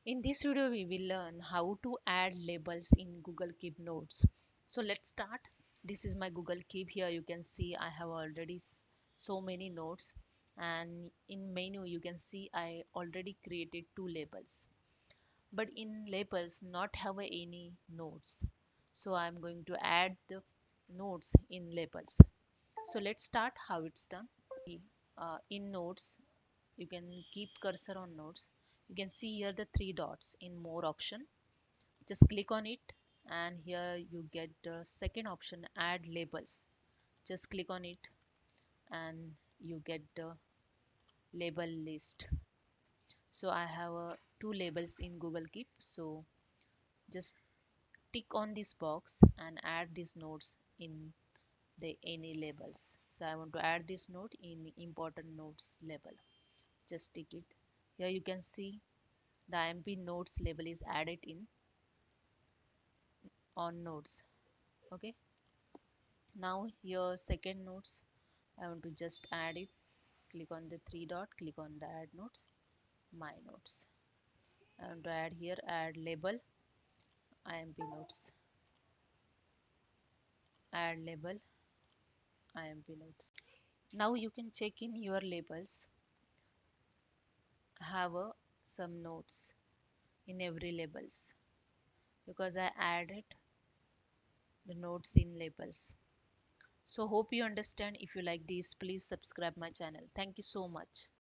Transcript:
In this video, we will learn how to add labels in Google Keep Notes. So let's start. This is my Google Keep. Here you can see I have already so many notes, and in menu you can see I already created two labels. But in labels not have any notes. So I'm going to add the notes in labels. So let's start how it's done. In notes, you can keep cursor on notes. You can see here the three dots in more option. Just click on it, and here you get the second option, add labels. Just click on it, and you get the label list. So I have two labels in Google Keep. So just tick on this box and add these notes in the any labels. So I want to add this note in important notes label. Just tick it. Here you can see the IMP notes label is added in on notes. Okay, now your second notes, I want to just add it. Click on the three dot, click on the add notes, my notes. I want to add here, add label, IMP notes, add label, IMP notes. Now you can check in your labels, have some notes in every labels, because I added the notes in labels. So hope you understand. If you like this, please subscribe my channel. Thank you so much.